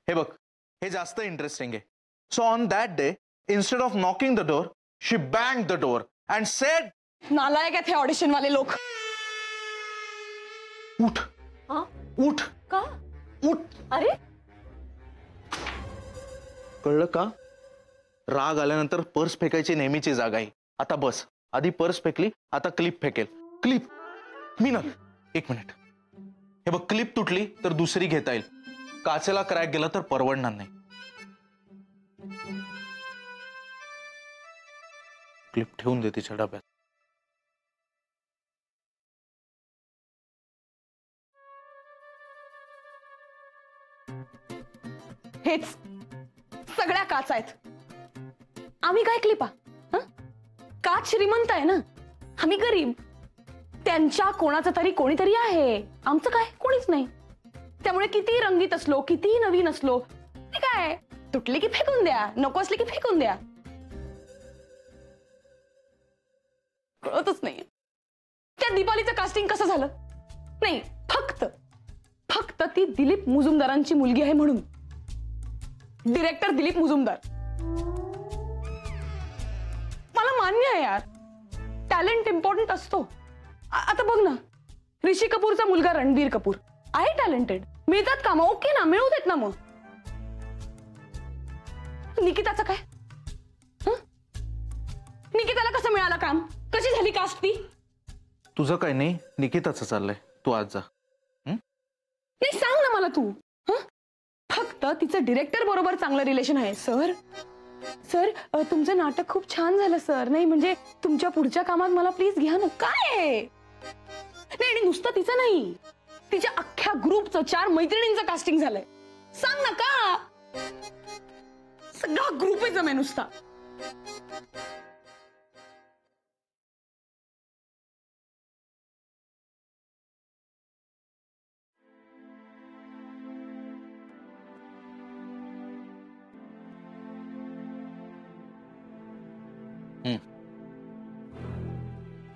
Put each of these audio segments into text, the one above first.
हे बघ, हे जास्त इंटरेस्टिंग आहे. So on that day, instead of knocking the door, she bang the door and sed, नालायक आहेत हे ऑडिशन वाले लोक. उठ उठ का? उठ. अरे कळलं का? राग आल्यानंतर पर्स फेकायची नेहमीची जागा आहे. आता बस, आधी पर्स फेकली, आता क्लिप फेकेल. क्लिप मी ना, एक मिनिट. हे बघ, क्लिप तुटली तर दुसरी घेता येईल. काचेला क्रॅक गेला तर परवडणार नाही. क्लिप ठेवून दे तिच्या डब्यात. हेच सगळ्या काच आहेत. आम्ही काय क्लिपा? काच श्रीमंत आहे ना, आम्ही गरीब. त्यांच्या कोणाचं तरी कोणीतरी आहे, आमचं काय कोणीच नाही. त्यामुळे किती रंगीत असलो, किती नवीन असलो, ते काय तुटली की फेकून द्या, नको असली की फेकून द्या. कळतच नाही त्या दीपालीचं कास्टिंग कसं झालं. नाही, फक्त ती दिलीप मुजुमदारांची मुलगी आहे म्हणून. डिरेक्टर दिलीप मुजुमदार. मला मान्य आहे यार, टॅलेंट इम्पॉर्टंट असतो. आता बघ ना, ऋषी कपूरचा मुलगा रणबीर कपूर आहे टॅलेंटेड. मिळतात का मग? ओके ना, मिळू देत ना मग. निकिताचं काय? निकिताला कसं मिळालं काम? कशी झाली कास्ट ती? तुझं काय नाही, निकिताचं चाललंय. तू आज जा. नाही, सांग ना मला तू. फक्त तिचं डिरेक्टर बरोबर चांगलं रिलेशन आहे. सर तुमचं नाटक खूप छान झालं सर. नाही म्हणजे तुमच्या पुढच्या कामात मला प्लीज घ्या ना. काय नाही, आणि नुसतं तिचं नाही, तिच्या अख्ख्या ग्रुपचं 4 मैत्रिणींचं कास्टिंग झालंय. सांग ना का? सगळा ग्रुपच आहे नुसता.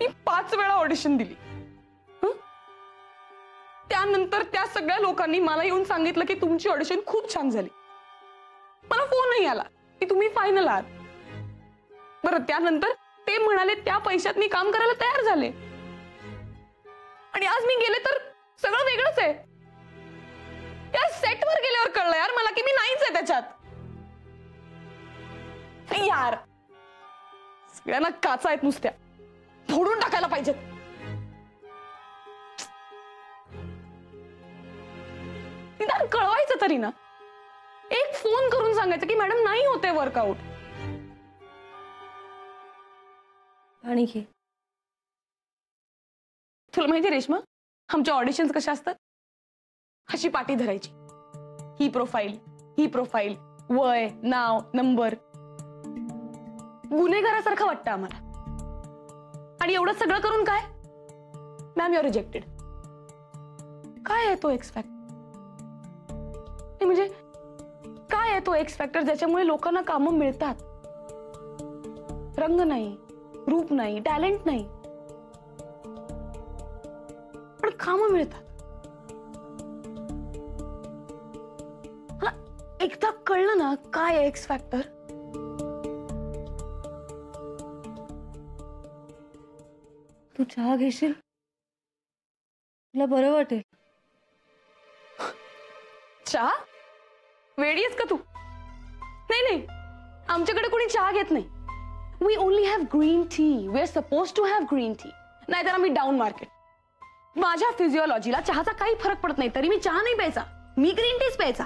मी 5 वेळा ऑडिशन दिली. त्यानंतर त्या सगळ्या लोकांनी मला येऊन सांगितलं की तुमची ऑडिशन खूप छान झाली. मला फोन नाही आला की तुम्ही फायनल आहात. बरं, त्यानंतर ते म्हणाले त्या पैशात मी काम करायला तयार झाले. आणि आज मी गेले तर सगळं वेगळंच आहे. त्या सेटवर गेल्यावर कळलं यार मला की मी नाहीच आहे त्याच्यात. यार सगळ्यांना काचा आहेत नुसत्या, फोडून टाकायला पाहिजेत. निदान कळवायचं तरी ना. एक फोन करून सांगायचं की मॅडम नाही होते वर्कआउट. आणि घे. तुला माहिती रेश्मा, आमच्या ऑडिशन्स कशा असतात? अशी पाटी धरायची. ही प्रोफाईल, वय, नाव, नंबर. गुन्हेगारासारखं वाटतं आम्हाला. आणि एवढं सगळं करून काय? Ma'am you are rejected. काय आहे तो एक्स फॅक्टर? म्हणजे काय आहे तो एक्स फॅक्टर ज्याच्यामुळे लोकांना कामं मिळतात? रंग नाही, रूप नाही, टॅलेंट नाही, पण कामं मिळतात. हा, एकदा कळलं ना काय एक्स फॅक्टर, तू चहा घेशील, तुला बरं वाटेल. चहा? वेडी आहेस का तू? नाही, आमच्याकडे कोणी चहा घेत नाही. We only have green tea. We are suppose to have green tea. नाहीतर आम्ही डाऊन मार्केट. माझ्या फिजिओलॉजीला चहाचा काही फरक पडत नाही, तरी मी चहा नाही प्यायचा, मी ग्रीन टीच प्यायचा.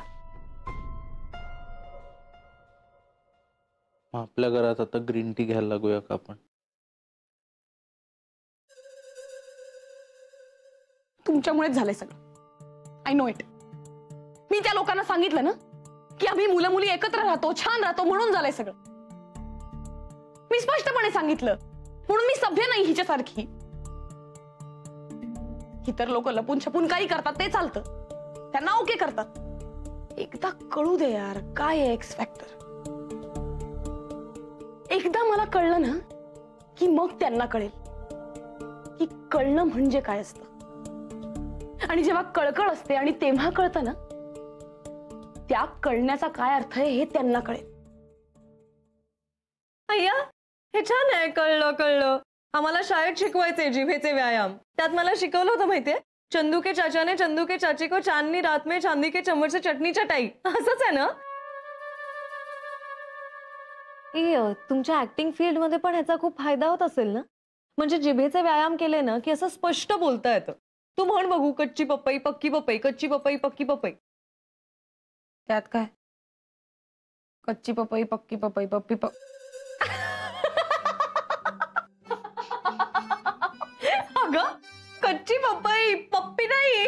आपल्या घरात आता ग्रीन टी घ्यायला लागूया का आपण? तुमच्यामुळेच झालंय सगळं. I know it. मी त्या लोकांना सांगितलं ना की आम्ही मुलं मुली एकत्र राहतो, छान राहतो, म्हणून झालंय सगळं. मी स्पष्टपणे सांगितलं, म्हणून मी सभ्य नाही हिच्यासारखी. इतर लोक लपून छपून काही करतात ते चालतं, त्यांना ओके करतात. एकदा कळू दे यार काय आहे एक्स फॅक्टर. एकदा मला कळलं ना की मग त्यांना कळेल की कळणं म्हणजे काय असतं. आणि जेव्हा कळकळ असते आणि तेव्हा कळतं ना, त्याग कळण्याचा काय अर्थ आहे हे त्यांना कळेल. अय्या, हे छान आहे. कळलं कळलं. आम्हाला शाळेत शिकवायचे जिभेचे व्यायाम. त्यात मला शिकवलं होतं माहितीये, चंदू के चाचा ने चंदू के चाची को चांदनी रात में चांदी के चम्मच से चटणी चटाई. असंच आहे ना? तुमच्या ऍक्टिंग फील्ड मध्ये पण ह्याचा खूप फायदा होत असेल ना? म्हणजे जिभेचे व्यायाम केले ना की असं स्पष्ट बोलता येतं. तू म्हण बघू, कच्ची पपई पक्की पपई, कच्ची पपई पक्की पपई. त्यात काय? कच्ची पपई पक्की पपई पप्पी अगं, कच्ची पपई पप्पी नाही.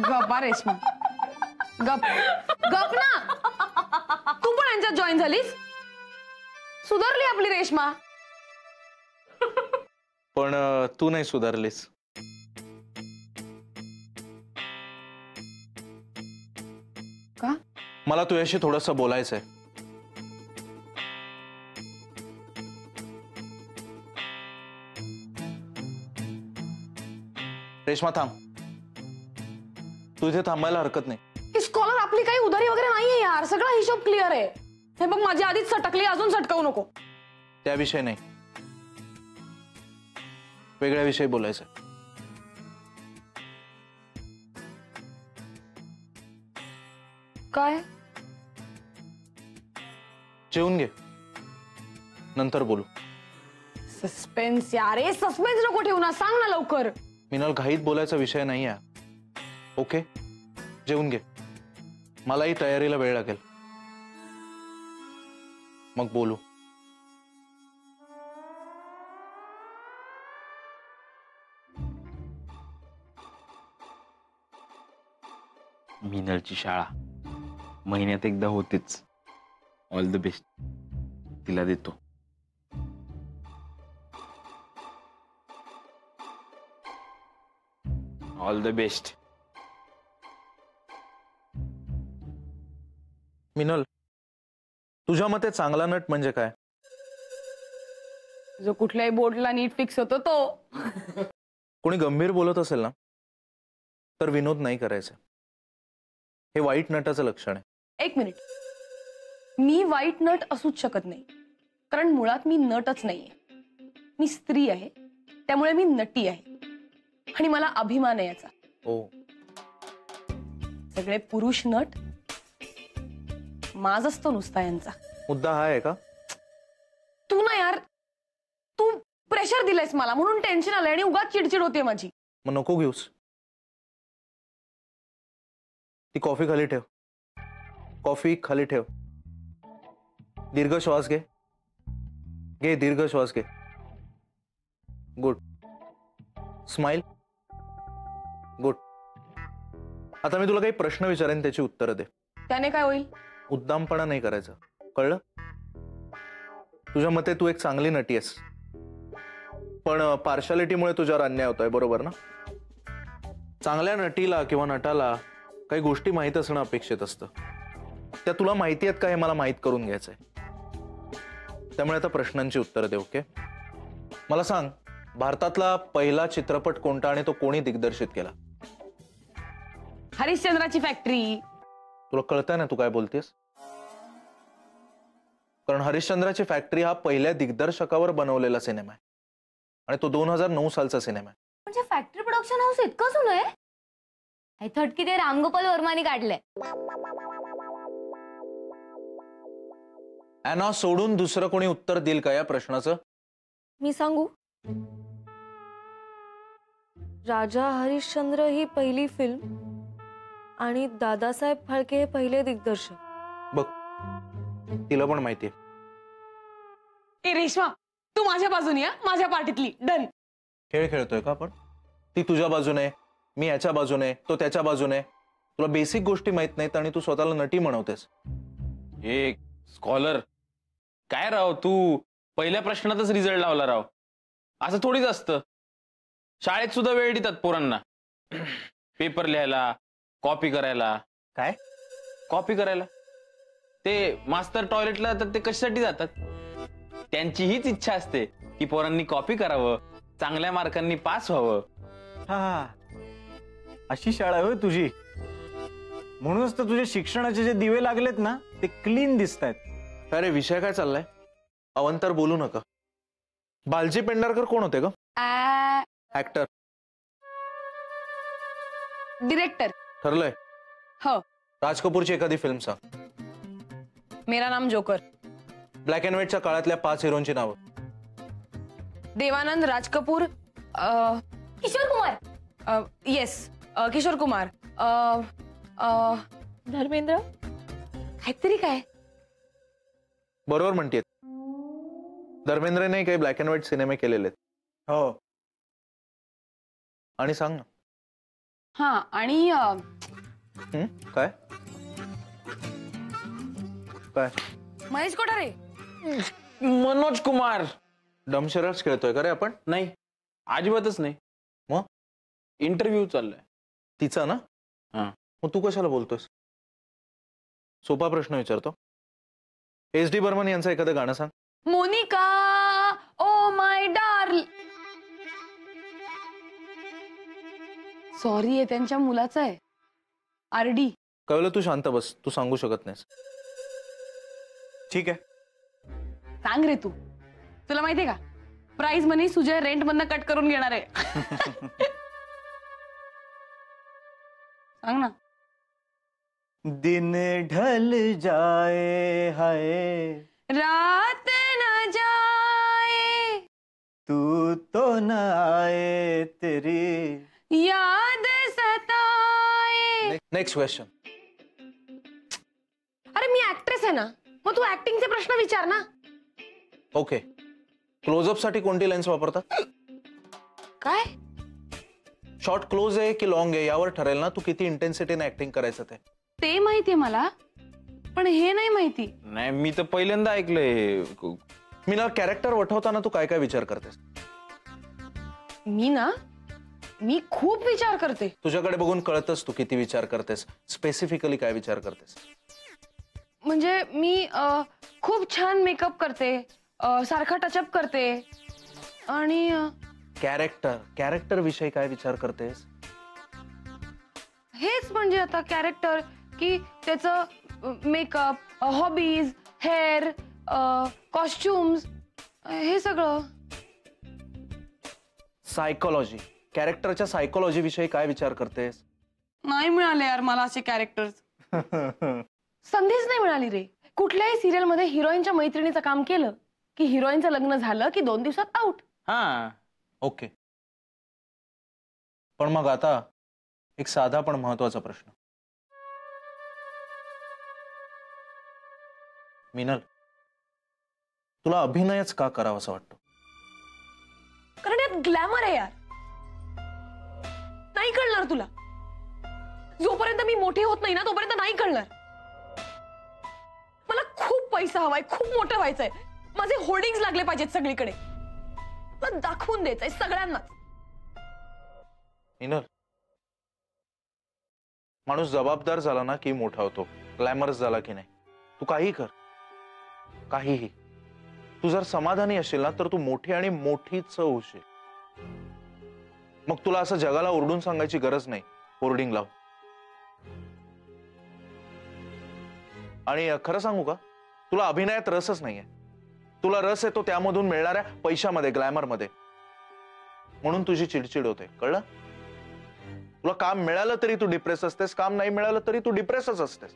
गप्पा रेश्मा, गप गप ना. तू पण यांच्यात जॉईन झालीस? सुधारली आपली रेश्मा. पण तू नाही सुधारलीस. का? मला तुझ्याशी थोडंसं बोलायचंय. रेश्मा थांब, तू इथे थांबायला हरकत नाही. ही स्कॉलर आपली काही उधारी वगैरे नाहीये यार. सगळा हिशोब क्लिअर आहे. हे बघ, माझी आधीच सटकली, अजून सटकवू नको. त्याविषयी नाही, वेगळ्या विषयी बोलायचं. काय? जेवून घे, नंतर बोलू. सस्पेन्स यार. सस्पेन्स नको ठेवू ना, सांग ना लवकर. मिनल, घाईत बोलायचा विषय नाही आहे. ओके, जेवून घे. मलाही तयारीला वेळ लागेल, मग बोलू. मिनलची शाळा महिन्यात एकदा होतेच. ऑल द बेस्ट तिला देतो. All the best. मिनल, तुझ्या मते चांगला नट म्हणजे काय? जो कुठल्याही बोर्डला नीट फिक्स होतो तो. कोणी गंभीर बोलत असेल ना तर विनोद नाही करायचा. हे वाईट नटाचं लक्षण आहे. एक मिनिट, मी वाईट नट असूच शकत नाही, कारण मुळात मी नटच नाहीये. मी स्त्री आहे, त्यामुळे मी नटी आहे आणि मला अभिमान आहे याचा. ओ, सगळे पुरुष नट माज असतो नुसता यांचा. मुद्दा हा आहे का? तू ना यार, तू प्रेशर दिलंयस मला, म्हणून टेन्शन आलंय आणि उगाच चिडचिड होते माझी. मग नको घेऊस. ती कॉफी खाली ठेव. कॉफी खाली ठेव. दीर्घ श्वास घे. घे, दीर्घ श्वास घे. गुड. स्माइल. गुड. आता मी तुला काही प्रश्न विचारेन, त्याची उत्तरं दे. त्याने काय होईल? उद्दामपणा नाही करायचा, कळलं? तुझ्या मते तू एक चांगली नटी आहेस, पण पार्शालिटीमुळे तुझ्यावर अन्याय होतोय, बरोबर ना? चांगल्या नटीला किंवा नटाला काही गोष्टी माहीत असणं अपेक्षित असतं. त्या तुला माहिती आहेत का हे मला माहीत करून घ्यायचंय. त्यामुळे आता प्रश्नांची उत्तरं दे. ओके, मला सांग, भारतातला पहिला चित्रपट कोणता आणि तो कोणी दिग्दर्शित केला? हरिश्चंद्राची फॅक्टरी. तुला कळतंय ना तू काय बोलतेस? कारण हरिश्चंद्राची फॅक्टरी हा पहिल्या दिग्दर्शकावर बनवलेला सिनेमा आहे आणि तो 2009 सालचा सिनेमा आहे. म्हणजे फॅक्टरी प्रोडक्शन हाऊस इतकं जुनं आहे? आय थॉट की ते रामगोपाल वर्माने काढलंय. ॲना सोडून दुसरं कोणी उत्तर देईल का या प्रश्नाचं? मी सांगू? राजा हरिश्चंद्र ही पहिली फिल्म आणि दादासाहेब फाळके हे पहिले दिग्दर्शक. बघ, तिला पण माहितीये. ए रेश्मा, तू माझ्या बाजूने या, माझ्या पार्टीतली. डन. खेळ खेळतोय का आपण? ती तुझ्या बाजूने, मी याच्या बाजूने, तो त्याच्या बाजूने. तुला बेसिक गोष्टी माहित नाहीत आणि तू स्वतःला नटी म्हणवतेस. हे स्कॉलर काय राव, तू पहिल्या प्रश्नातच रिझल्ट लावला राव. असं थोडीच असतं. शाळेत सुद्धा वेळ देतात पोरांना पेपर लिहायला, कॉपी करायला. काय कॉपी करायला? ते मास्तर टॉयलेटला तर ते कशासाठी जातात? त्यांची हीच इच्छा असते की पोरांनी कॉपी करावं, चांगल्या मार्कांनी पास व्हावं. हा, अशी शाळा होय तुझी? म्हणूनच तर तुझ्या शिक्षणाचे जे दिवे लागलेत ना ते क्लीन दिसत आहेत. अरे विषय काय चाललाय? अवंतर बोलू नका. बालजी पेंढारकर कोण होते ग? ऍक्टर. डिरेक्टर. ठरलंय? हो. राज कपूरची एखादी फिल्म सांग. मेरा नाम जोकर. ब्लॅक अँड व्हाईटच्या काळातल्या 5 हिरोंची नावं. देवानंद, राज कपूर, किशोर कुमार. येस, किशोर कुमार, धर्मेंद्र. काहीतरी काय. बरोबर म्हणतेय. धर्मेंद्रने काही ब्लॅक अँड व्हाईट सिनेमे केलेले आहेत. हो. आणि सांग ना. हा, आणि काय काय महेश कोठारे. मनोज कुमार. डमशरच खेळतोय का रे आपण? नाही, अजिबातच नाही. मग इंटरव्ह्यू चाललाय तिचा ना. हा. मग तू कशाला बोलतोयस? सोपा प्रश्न विचारतो. SD बर्मन यांचं एखादं गाणं सांग. Monika oh my डार्ल. सॉरी, आहे त्यांच्या मुलाचं आहे. RD. कळलं, तू शांत बस. तू सांगू शकत नाहीस. ठीक आहे. सांग रे तू. तुला माहितीये का, प्राइज मनी सुजय रेंट मधनं कट करून घेणार आहे. सांग ना. दिन ढल जाए हाय रात न जाए तू तो न आए तेरी याद सताए. Next question. अरे मी ऍक्ट्रेस आहे ना, मग तू ऍक्टिंगचे प्रश्न विचार ना. ओके. क्लोजअप साठी कोणती लेन्स वापरतात? काय? शॉर्ट क्लोज आहे की लॉंग आहे यावर ठरेल ना तू किती इंटेन्सिटीने ऍक्टिंग करायचं ते. ते माहितीये मला, पण हे नाही माहिती. नाही, मी तर पहिल्यांदा ऐकलंय. मी ना कॅरेक्टर वठवताना तू काय काय विचार करतेस? मी खूप विचार करते. तुझ्याकडे बघून कळतच तू किती विचार करतेस. स्पेसिफिकली काय विचार करतेस? म्हणजे मी खूप छान मेकअप करते, सारखा टचअप करते. आणि कॅरेक्टर विषयी काय विचार करतेस? हेच म्हणजे आता कॅरेक्टर, की त्याचं मेकअप, हॉबीज, हेअर, कॉस्ट्युम्स, हे सगळं. सायकोलॉजी, कॅरेक्टरच्या सायकोलॉजी विषयी काय विचार करतेस? नाही मिळाले यार मला असे कॅरेक्टर्स. संधीच नाही मिळाली रे. कुठल्याही सिरियल मध्ये हिरोईनच्या मैत्रिणीचं काम केलं की हिरोईनचं लग्न झालं की 2 दिवसात आउट. हा. ओके. पण मग आता एक साधा पण महत्वाचा प्रश्न. मिनल, तुला अभिनयच का करावा असं वाटतं? कारण यात ग्लॅमर आहे यार. नाही कळणार तुला. जोपर्यंत मी मोठी होत नाही ना तोपर्यंत नाही कळणार. मला खूप पैसा हवाय, खूप मोठं व्हायचंय. माझे होर्डिंग्स लागले पाहिजेत सगळीकडे. मला दाखवून द्यायचंय सगळ्यांनाच. मिनल, माणूस जबाबदार झाला ना की मोठा होतो, ग्लॅमरस झाला की नाही. तू काही कर, काहीही. तू जर समाधानी असेल ना तर तू मोठी आणि मोठीच होशील. मग तुला असं जगाला ओरडून सांगायची गरज नाही. होर्डिंग लाव. आणि खरं सांगू का, तुला अभिनयात रसच नाहीये. तुला रस येतो त्यामधून मिळणाऱ्या पैशामध्ये, ग्लॅमरमध्ये. म्हणून तुझी चिडचिड होते, कळलं? तुला काम मिळालं तरी तू डिप्रेस असतेस, काम नाही मिळालं तरी तू डिप्रेसच असतेस.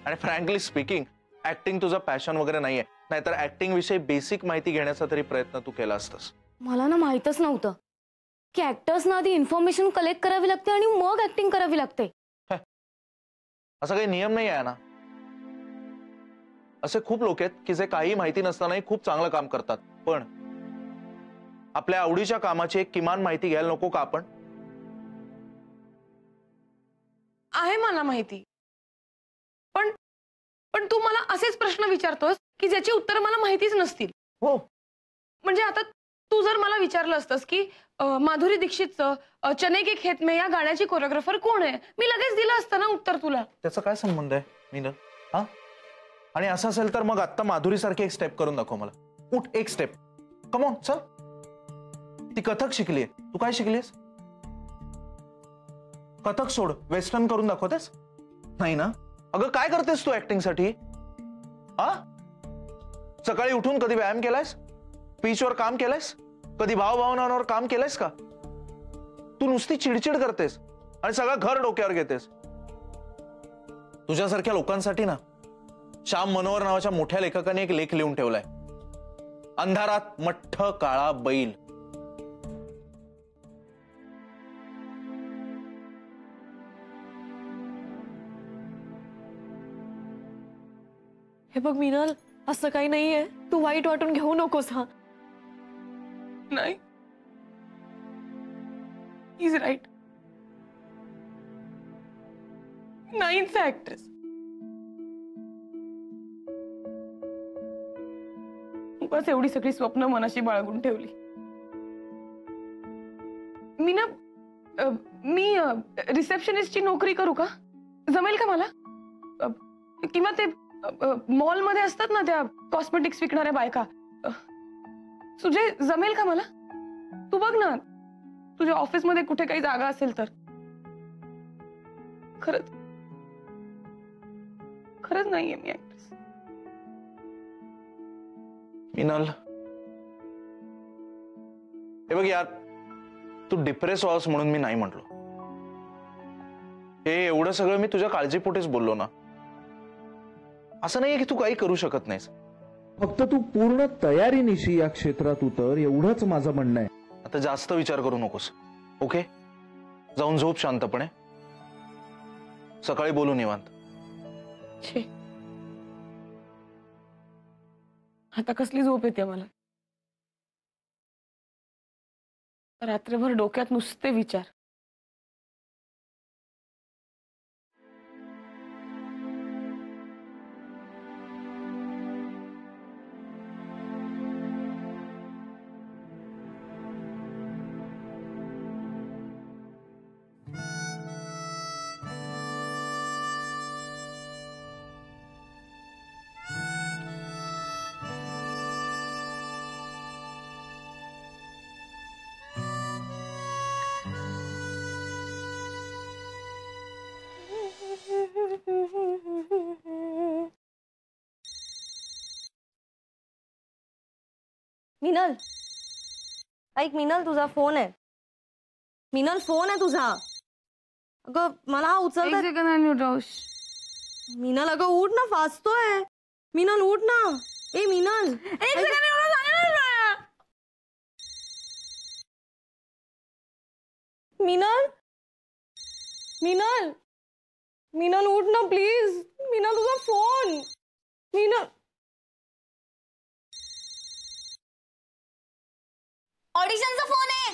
आणि फ्रँकली स्पीकिंग, ऍक्टिंग तुझं पॅशन वगैरे नाहीये. नाहीतर ऍक्टिंग विषयी बेसिक माहिती घेण्याचा तरी प्रयत्न तू केला असतास. मला ना माहितच नव्हतं की ऍक्टर्सना आधी इन्फॉर्मेशन कलेक्ट करावी लागते आणि मग ऍक्टिंग करावी लागते. असा काही नियम नाही आहे ना. असे खूप लोक आहेत की जे काही माहिती नसतानाही खूप चांगलं काम करतात. पण आपल्या आवडीच्या कामाची एक किमान माहिती घ्यायला नको का आपण? आहे मला माहिती. पण तू मला असेच प्रश्न विचारतोस की ज्याची उत्तर मला माहितीच नसतील. हो. म्हणजे आता तू जर मला विचारलं असतंस की माधुरी दीक्षितचं चने के खेत में या गाण्याची कोरिओग्राफर कोण आहे, मी लगेच दिलं असतं ना उत्तर तुला. त्याचा काय संबंध आहे मीनल? हा, आणि असं असेल तर मग आता माधुरी सारखी एक स्टेप करून दाखव मला. उठ, एक स्टेप. कम ऑन, चल. ती कथक शिकलीये, तू काय शिकलीस? कथक सोड, वेस्टर्न करून दाखवतेस. नाही ना? अगं काय करतेस तू ऍक्टिंग साठी? हा, सकाळी उठून कधी व्यायाम केलायस? पिचवर काम केलंयस? कधी भावभावनांवर काम केलंयस का? तू नुसती चिडचिड करतेस आणि सगळं घर डोक्यावर घेतेस. तुझ्यासारख्या लोकांसाठी ना श्याम मनोहर नावाच्या मोठ्या लेखकाने एक लेख लिहून ठेवलाय, अंधारात मठ्ठ काळा बैल. हे बघ मिनल, असं काही नाहीये, तू वाईट वाटून घेऊ नकोस. हा नाही, इज राईट. नाहीच ऍक्ट्रेस. बस एवढी सगळी स्वप्न मनाशी बाळगून ठेवली. मी रिसेप्शनिस्टची नोकरी करू का? जमेल का मला? किंवा ते मॉल मध्ये असतात ना त्या कॉस्मेटिक्स विकणाऱ्या बायका, तुझे जमेल का मला? तू बघ ना, तुझ्या ऑफिस मध्ये कुठे काही जागा असेल तर. खरंच खरंच नाहीये मी ऍक्ट्रेस. मिनल, हे बघ यार, तू डिप्रेस व्हावस म्हणून मी नाही म्हटलो. हे एवढं सगळं मी तुझ्या काळजीपोटीच बोललो ना. असं नाहीये की तू काही करू शकत नाहीस. फक्त तू पूर्ण तयारीनिशी या क्षेत्रात उतर, एवढंच माझं म्हणणं आहे. आता जास्त विचार करू नकोस, ओके? जाऊन झोप शांतपणे, सकाळी बोलू निवांत. छे, आता कसली झोप येते मला. रात्रभर डोक्यात नुसते विचार. मिनल, ऐक मिनल, तुझा फोन आहे. मिनल, फोन आहे तुझा. अगं मला हा उचलता. मिनल अगं उठ ना, वाजतोय. मिनल उठ ना. ए मिनल, मिनल, मिनल, मिनल उठ ना प्लीज. मिनल तुझा फोन. मिनल, ऑडिशनचा फोन आहे.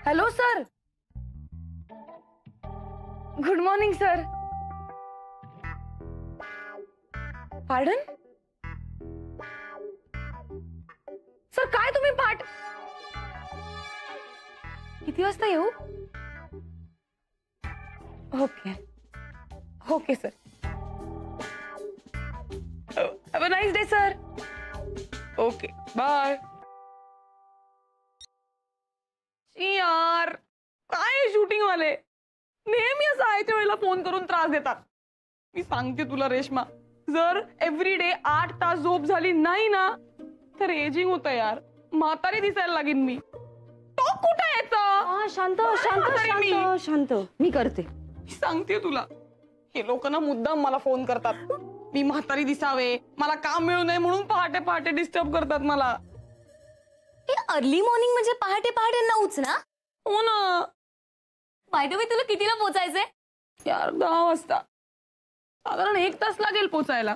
Hello sir. Good morning sir. Pardon sir, काय तुम्ही पाठ किती वाजता येऊ? Okay okay sir. Have a nice day sir. Okay bye. यार काय शूटिंग वाले नेहमी असं आयत्या वेळेला फोन करून त्रास देतात. मी सांगते तुला रेश्मा, जर एव्हरीडे 8 तास झोप झाली नाही ना तर एजिंग होतं यार. म्हातारी दिसायला लागेन मी. तो कुठे यायचा? शांत शांत शांत शांत, मी करते. सांगते तुला, हे लोक ना मुद्दाम मला फोन करतात. मी म्हातारी दिसावे, मला काम मिळू नये म्हणून पहाटे पहाटे डिस्टर्ब करतात मला. अर्ली मॉर्निंग म्हणजे पहाटे पहाटे 9च ना? हो ना. बाय द वे, तुला कितीला पोहोचायचंय? यार 10 वाजता. साधारण 1 तास लागेल पोचायला.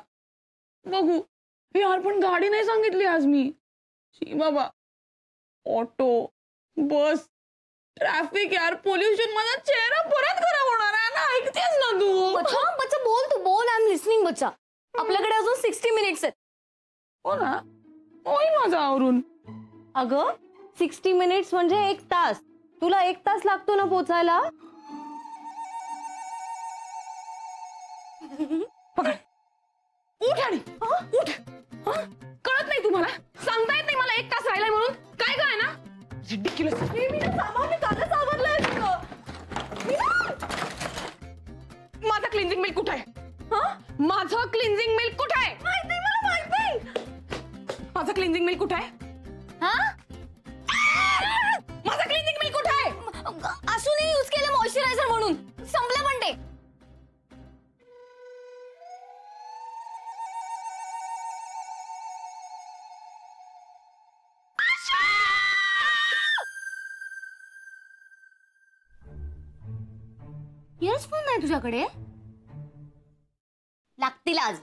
बघू. यार पण गाडी नाही सांगितली आज मी. शी बाबा, ऑटो, बस, ट्रॅफिक, यार पोल्युशन, माझा चेहरा परत खराब होणार आहे ना. ऐकतेस ना तू? बच्चा बच्चा बोल, तू बोल. आय एम लिसनिंग बच्चा. आपल्याकडे अजून 60 मिनिट्स आहेत. हो ना, होईल माझं आवरून. अगं 60 मिनिट्स म्हणजे 1 तास. तुला 1 तास लागतो ना पोचायला? पकड. उठ आणि उठ. कळत नाही तुम्हाला? सांगता येत नाही मला 1 तास राहिलाय म्हणून? काय काय ना रिडिक्युलस. माझा क्लिन्झिंग मिल्क कुठे आहे? माझं क्लिन्झिंग मिल्क कुठे आहे? माझं क्लिन्झिंग मिल्क कुठे आहे? माझं क्लिन्झिंग मिल्क कुठे आहे? असूनही यूज केलं मॉइश्चरायझर म्हणून. संपलं पण ते. इयरफोन नाही तुझ्याकडे? लागतील आज.